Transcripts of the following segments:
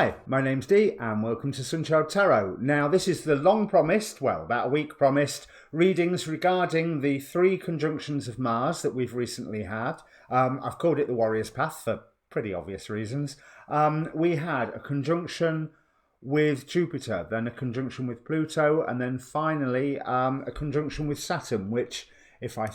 Hi, my name's Dee and welcome to Untitled Tarot. Now this is the long promised, well about a week promised, readings regarding the 3 conjunctions of Mars that we've recently had. I've called it the Warrior's Path for pretty obvious reasons. We had a conjunction with Jupiter, then a conjunction with Pluto, and then finally a conjunction with Saturn, which if I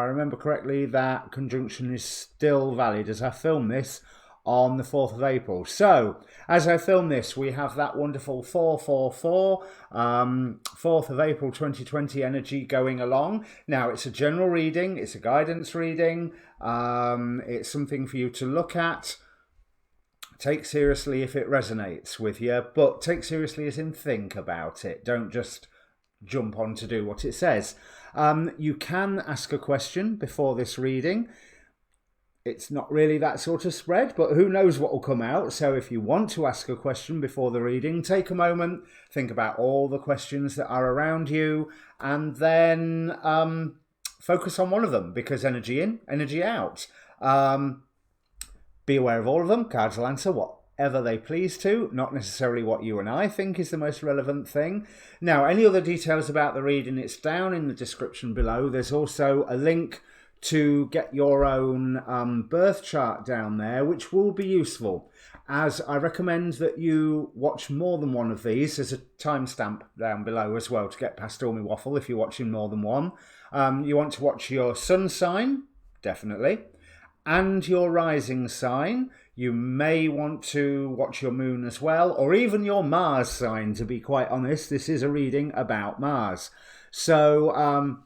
remember correctly, that conjunction is still valid as I film this on the 4th of April. So, as I film this, we have that wonderful 444, 4th of April 2020 energy going along. Now, it's a general reading, it's a guidance reading, it's something for you to look at. Take seriously if it resonates with you, but take seriously as in think about it. Don't just jump on to do what it says. You can ask a question before this reading. It's not really that sort of spread, but who knows what will come out. So if you want to ask a question before the reading, take a moment, think about all the questions that are around you, and then focus on one of them, because energy in, energy out. Be aware of all of them. Cards will answer whatever they please to, not necessarily what you and I think is the most relevant thing. Now, any other details about the reading, it's down in the description below. There's also a link to get your own birth chart down there, which will be useful, as I recommend that you watch more than one of these. There's a timestamp down below as well to get past all my waffle if you're watching more than one. You want to watch your sun sign, definitely, and your rising sign. You may want to watch your moon as well, or even your Mars sign, to be quite honest. This is a reading about Mars. So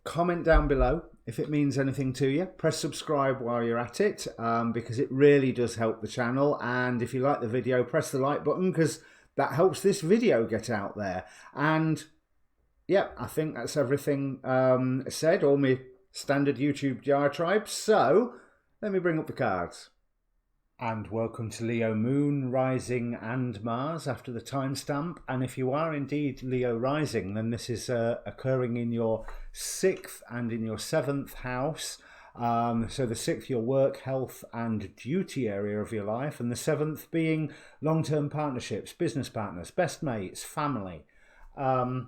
comment down below if it means anything to you. Press subscribe while you're at it, because it really does help the channel. And if you like the video, press the like button, because that helps this video get out there. And yeah, I think that's everything said, all my standard YouTube diatribes. So let me bring up the cards. And welcome to Leo Moon, Rising and Mars after the timestamp. And if you are indeed Leo Rising, then this is occurring in your 6th and in your 7th house. So the 6th, your work, health and duty area of your life. And the 7th being long-term partnerships, business partners, best mates, family. And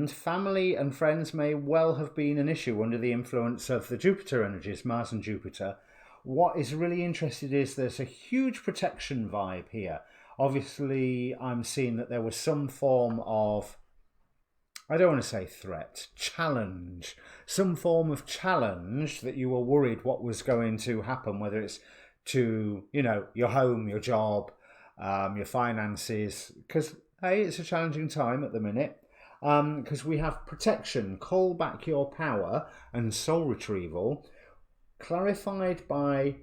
family and friends may well have been an issue under the influence of the Jupiter energies, Mars and Jupiter. What is really interesting is there's a huge protection vibe here. Obviously, I'm seeing that there was some form of, I don't want to say threat, challenge. Some form of challenge that you were worried what was going to happen, whether it's to, you know, your home, your job, your finances. Because, hey, it's a challenging time at the minute. Because we have protection, call back your power, and soul retrieval, clarified by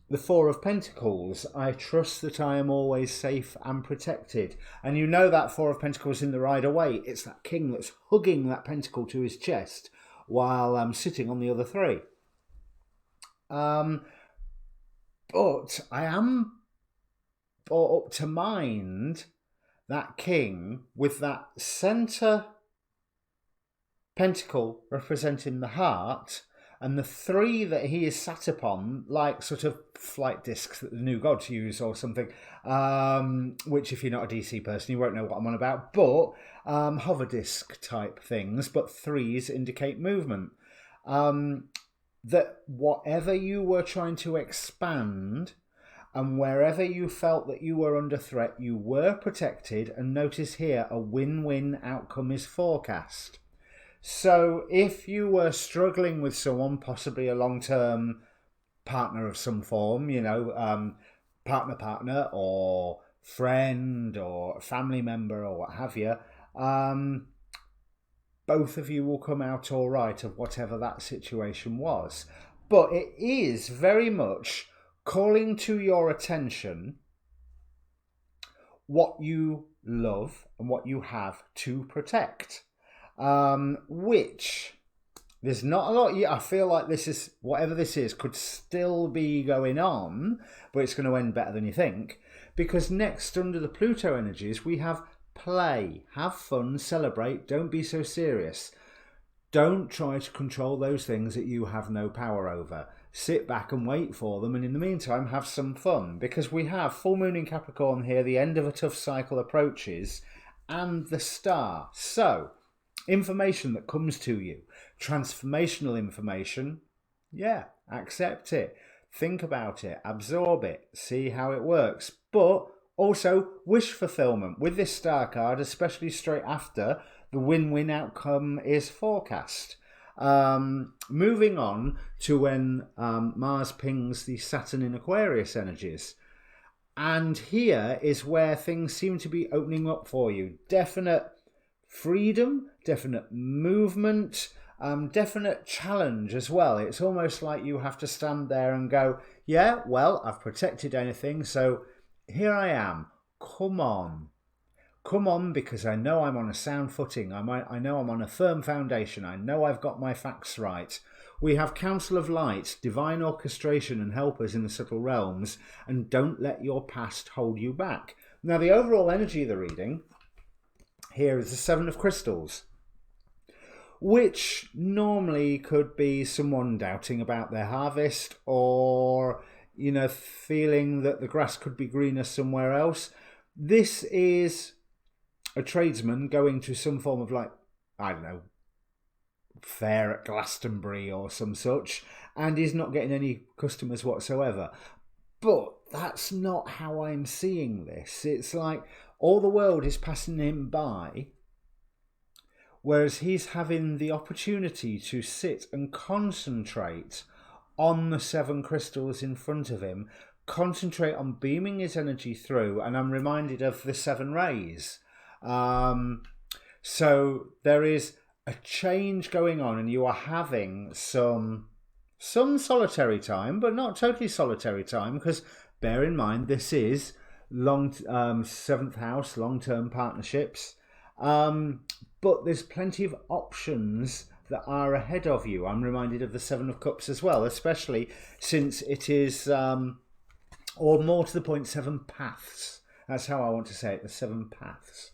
the 4 of Pentacles. I trust that I am always safe and protected. And you know that 4 of Pentacles in the Rider-Waite. It's that king that's hugging that pentacle to his chest while I'm sitting on the other 3. But I am brought up to mind that king with that centre pentacle representing the heart, and the 3 that he is sat upon, like sort of flight discs that the new gods use or something, which if you're not a DC person, you won't know what I'm on about, but hover disc type things, but 3s indicate movement. That whatever you were trying to expand and wherever you felt that you were under threat, you were protected. And notice here, a win-win outcome is forecast. So if you were struggling with someone, possibly a long-term partner of some form, you know, partner, or friend, or family member, or what have you, both of you will come out all right of whatever that situation was. But it is very much calling to your attention what you love and what you have to protect. Which there's not a lot. I feel like this is, whatever this is, could still be going on, but it's going to end better than you think, because next, under the Pluto energies, we have play, have fun, celebrate, don't be so serious. Don't try to control those things that you have no power over. sit back and wait for them, and in the meantime have some fun, because we have full moon in Capricorn here, the end of a tough cycle approaches, and the star. So information that comes to you, transformational information, yeah, accept it, think about it, absorb it, see how it works. But also wish fulfillment with this star card, especially straight after the win-win outcome is forecast. Moving on to when Mars pings the Saturn in Aquarius energies. And here is where things seem to be opening up for you. Definite freedom, definite movement, definite challenge as well. It's almost like you have to stand there and go, yeah, well, I've protected anything, so here I am. Come on. Come on, because I know I'm on a sound footing. I know I'm on a firm foundation. I know I've got my facts right. We have Council of Light, divine orchestration and helpers in the subtle realms, and don't let your past hold you back. Now, the overall energy of the reading here is the Seven of Crystals, which normally could be someone doubting about their harvest, or, you know, feeling that the grass could be greener somewhere else. This is a tradesman going to some form of, like, I don't know, fair at Glastonbury or some such, and he's not getting any customers whatsoever. But that's not how I'm seeing this. It's like all the world is passing him by, whereas he's having the opportunity to sit and concentrate on the 7 crystals in front of him, concentrate on beaming his energy through, and I'm reminded of the 7 rays. So there is a change going on, and you are having some solitary time, but not totally solitary time, because bear in mind this is 7th house, long-term partnerships, but there's plenty of options that are ahead of you. I'm reminded of the 7 of Cups as well, especially since it is, or more to the point, 7 paths. That's how I want to say it, the 7 paths.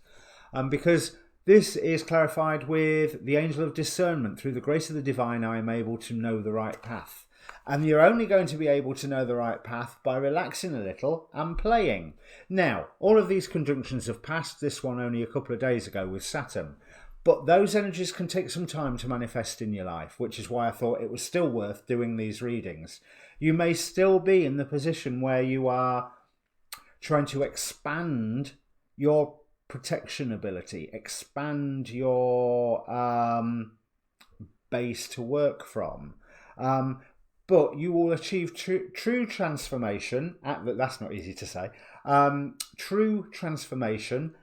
Because this is clarified with the angel of discernment. Through the grace of the divine, I am able to know the right path. And you're only going to be able to know the right path by relaxing a little and playing. Now, all of these conjunctions have passed, this one only a couple of days ago with Saturn. But those energies can take some time to manifest in your life, which is why I thought it was still worth doing these readings. You may still be in the position where you are trying to expand your protection ability, expand your base to work from, but you will achieve true transformation. That's not easy to say. True transformation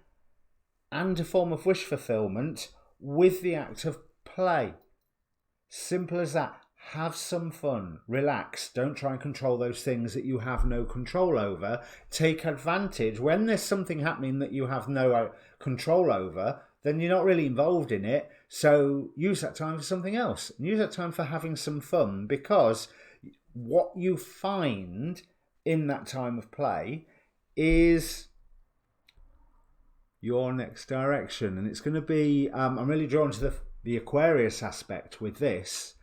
and a form of wish fulfillment with the act of play. Simple as that. Have some fun, relax, don't try and control those things that you have no control over. Take advantage. When there's something happening that you have no control over, then you're not really involved in it. So use that time for something else. Use that time for having some fun, because what you find in that time of play is your next direction. And it's going to be, I'm really drawn to the Aquarius aspect with this.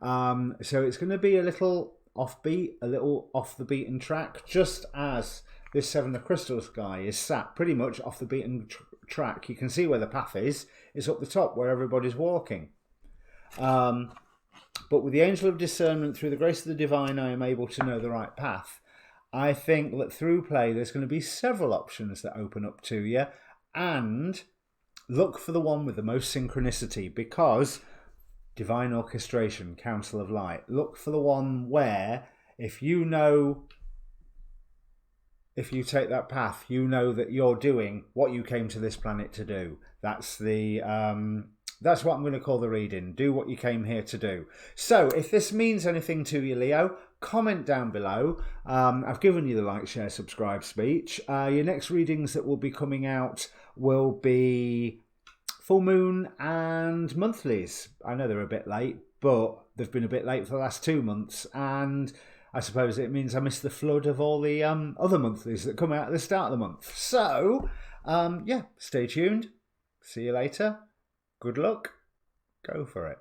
So it's going to be a little offbeat, a little off the beaten track, just as this 7 of Crystals guy is sat pretty much off the beaten track. You can see where the path is. It's up the top where everybody's walking. But with the angel of discernment, through the grace of the divine, I am able to know the right path. I think that through play, there's going to be several options that open up to you, and look for the one with the most synchronicity, because divine orchestration, Council of Light. Look for the one where, if you take that path, you know that you're doing what you came to this planet to do. That's what I'm going to call the reading. Do what you came here to do. So, if this means anything to you, Leo, comment down below. I've given you the like, share, subscribe speech. Your next readings that will be coming out will be full moon and monthlies. I know they're a bit late, but they've been a bit late for the last 2 months, and I suppose it means I missed the flood of all the other monthlies that come out at the start of the month. So, yeah, stay tuned. See you later. Good luck. Go for it.